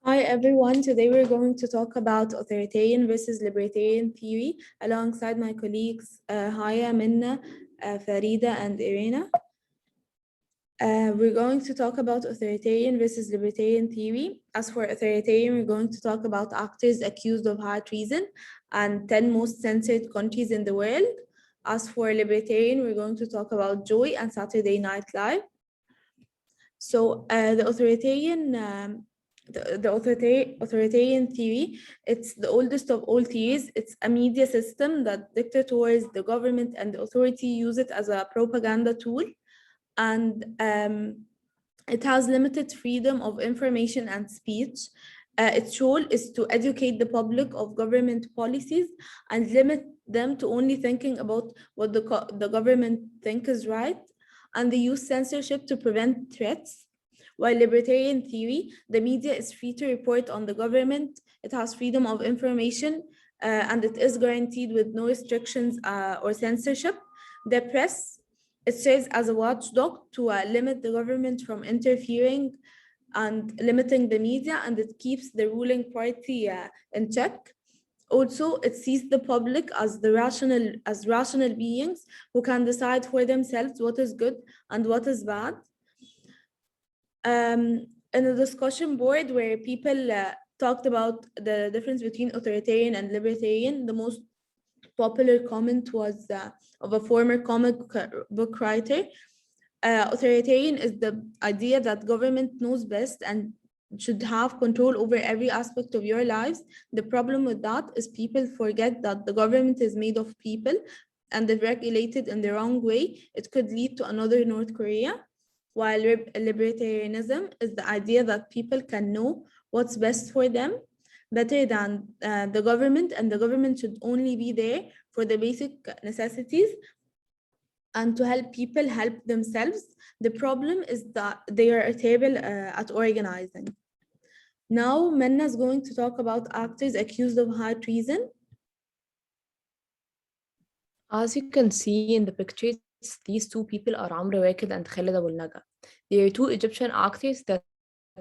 Hi everyone, today we're going to talk about authoritarian versus libertarian theory alongside my colleagues Haya, Menna, Farida and Irena. We're going to talk about authoritarian versus libertarian theory. As for authoritarian, we're going to talk about actors accused of high treason and 10 most censored countries in the world. As for libertarian, we're going to talk about Joy and Saturday Night Live. So the authoritarian theory, it's the oldest of all theories. It's a media system that dictators, the government, and the authority use it as a propaganda tool. And it has limited freedom of information and speech. Its role is to educate the public of government policies and limit them to only thinking about what the government thinks is right. And they use censorship to prevent threats. While libertarian theory, the media is free to report on the government, it has freedom of information, and it is guaranteed with no restrictions or censorship. The press, it serves as a watchdog to limit the government from interfering and limiting the media, and it keeps the ruling party in check. Also, it sees the public as rational beings who can decide for themselves what is good and what is bad. In a discussion board where people talked about the difference between authoritarian and libertarian, the most popular comment was of a former comic book writer. Authoritarian is the idea that government knows best and should have control over every aspect of your lives. The problem with that is people forget that the government is made of people, and if regulated in the wrong way, it could lead to another North Korea. While libertarianism is the idea that people can know what's best for them better than the government, and the government should only be there for the basic necessities and to help people help themselves. The problem is that they are terrible at organizing. Now, Menna is going to talk about actors accused of high treason. As you can see in the pictures, these two people are Amr Waked and Khalid Abuelezz. They are two Egyptian actors that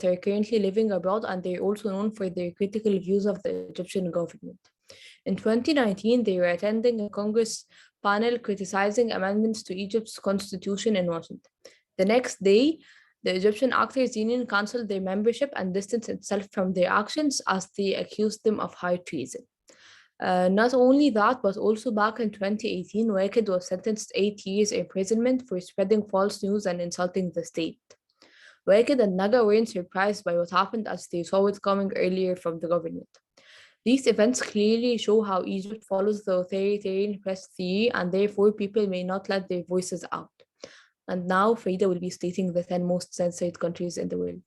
are currently living abroad, and they are also known for their critical views of the Egyptian government. In 2019, they were attending a Congress panel criticizing amendments to Egypt's constitution in Washington. The next day, the Egyptian Actors Union canceled their membership and distanced itself from their actions as they accused them of high treason. Not only that, but also back in 2018, Waked was sentenced 8 years imprisonment for spreading false news and insulting the state. Waked and Naga weren't surprised by what happened as they saw it coming earlier from the government. These events clearly show how Egypt follows the authoritarian press theory, and therefore people may not let their voices out. And now Farida will be stating the 10 most censored countries in the world.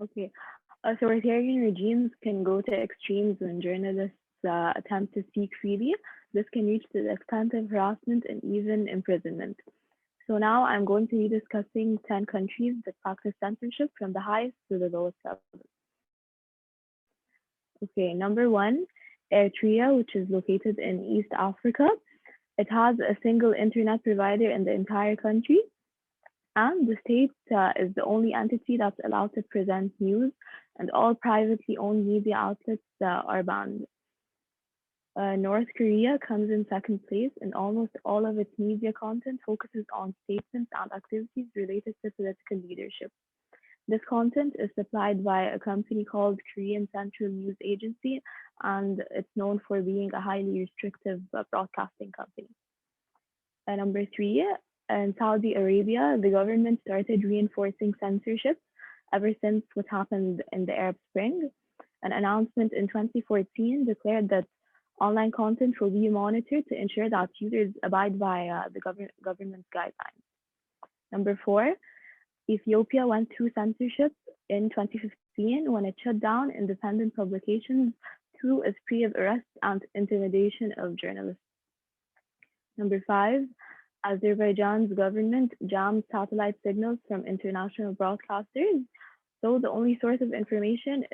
Okay. Authoritarian regimes can go to extremes when journalists attempt to speak freely. This can reach to the extent of harassment and even imprisonment. So now I'm going to be discussing 10 countries that practice censorship from the highest to the lowest level. Okay, number 1, Eritrea, which is located in East Africa. It has a single internet provider in the entire country, and the state is the only entity that's allowed to present news, and all privately owned media outlets are banned. North Korea comes in second place, and almost all of its media content focuses on statements and activities related to political leadership. This content is supplied by a company called Korean Central News Agency, and it's known for being a highly restrictive broadcasting company. Number 3, in Saudi Arabia, the government started reinforcing censorship ever since what happened in the Arab Spring. An announcement in 2014 declared that online content will be monitored to ensure that users abide by the government's guidelines. Number 4, Ethiopia went through censorship in 2015 when it shut down independent publications through a spree of arrests and intimidation of journalists. Number 5, Azerbaijan's government jammed satellite signals from international broadcasters, so the only source of information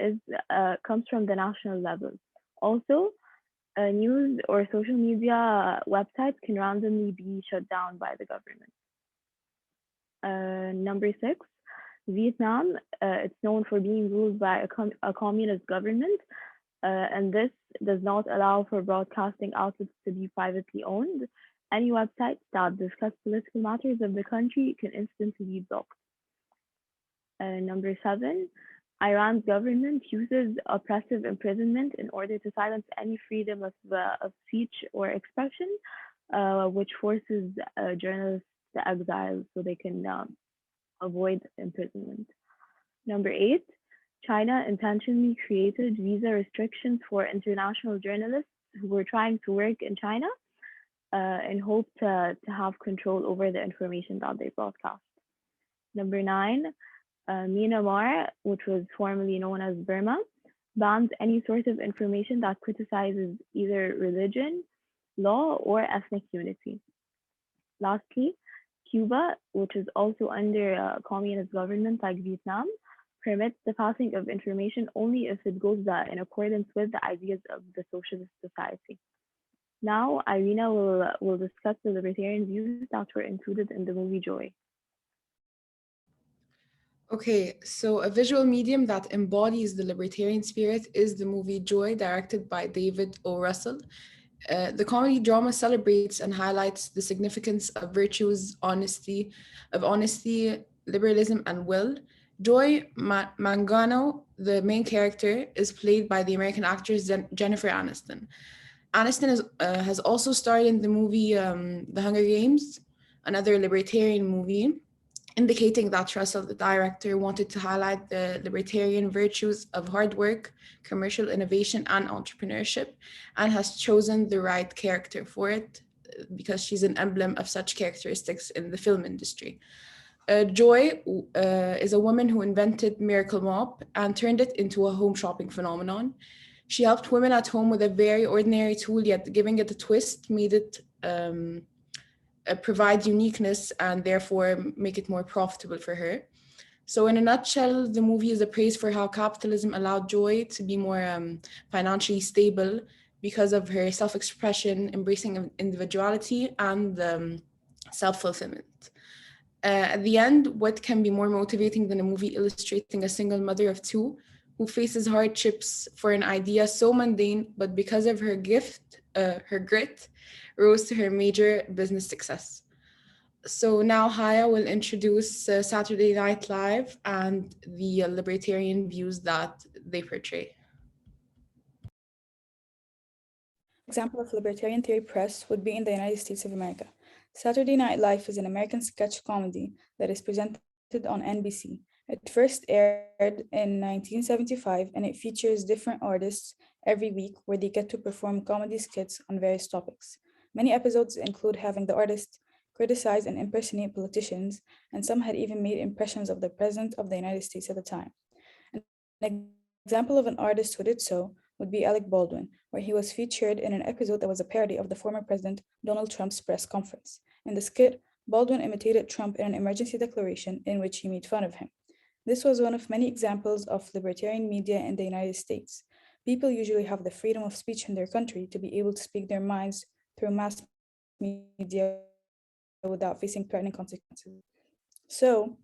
comes from the national level. Also, news or social media websites can randomly be shut down by the government. Number 6, Vietnam, it's known for being ruled by a communist government, and this does not allow for broadcasting outlets to be privately owned. Any websites that discuss political matters of the country can instantly be blocked. Number 7, Iran's government uses oppressive imprisonment in order to silence any freedom of speech or expression, which forces journalists to exile so they can avoid imprisonment. Number 8, China intentionally created visa restrictions for international journalists who were trying to work in China in hope to have control over the information that they broadcast. Number 9, Myanmar, which was formerly known as Burma, bans any sort of information that criticizes either religion, law, or ethnic unity. Lastly, Cuba, which is also under a communist government like Vietnam, permits the passing of information only if it goes in accordance with the ideas of the socialist society. Now, Irena will discuss the libertarian views that were included in the movie Joy. Okay, so a visual medium that embodies the libertarian spirit is the movie Joy, directed by David O. Russell. The comedy drama celebrates and highlights the significance of virtues, honesty, liberalism, and will. Joy Mangano, the main character, is played by the American actress Jennifer Aniston. Aniston has also starred in the movie The Hunger Games, another libertarian movie, indicating that Russell, the director, wanted to highlight the libertarian virtues of hard work, commercial innovation, and entrepreneurship, and has chosen the right character for it because she's an emblem of such characteristics in the film industry. Joy is a woman who invented Miracle Mop and turned it into a home shopping phenomenon. She helped women at home with a very ordinary tool, yet giving it a twist made it provide uniqueness and therefore make it more profitable for her. So in a nutshell, the movie is a praise for how capitalism allowed Joy to be more financially stable because of her self-expression, embracing of individuality, and self-fulfillment. At the end, what can be more motivating than a movie illustrating a single mother of two who faces hardships for an idea so mundane, but because of her her grit, rose to her major business success. So now Haya will introduce Saturday Night Live and the libertarian views that they portray. Example of libertarian theory press would be in the United States of America. Saturday Night Live is an American sketch comedy that is presented on NBC. It first aired in 1975, and it features different artists every week where they get to perform comedy skits on various topics. Many episodes include having the artist criticize and impersonate politicians, and some had even made impressions of the President of the United States at the time. An example of an artist who did so would be Alec Baldwin, where he was featured in an episode that was a parody of the former President Donald Trump's press conference. In the skit, Baldwin imitated Trump in an emergency declaration in which he made fun of him. This was one of many examples of libertarian media in the United States. People usually have the freedom of speech in their country to be able to speak their minds through mass media without facing threatening consequences. So,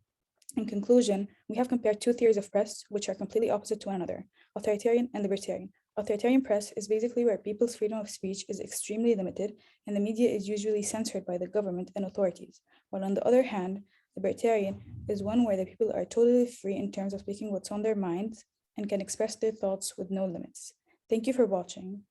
in conclusion, we have compared two theories of press which are completely opposite to one another, authoritarian and libertarian. Authoritarian press is basically where people's freedom of speech is extremely limited and the media is usually censored by the government and authorities, while on the other hand, libertarian is one where the people are totally free in terms of speaking what's on their minds and can express their thoughts with no limits. Thank you for watching.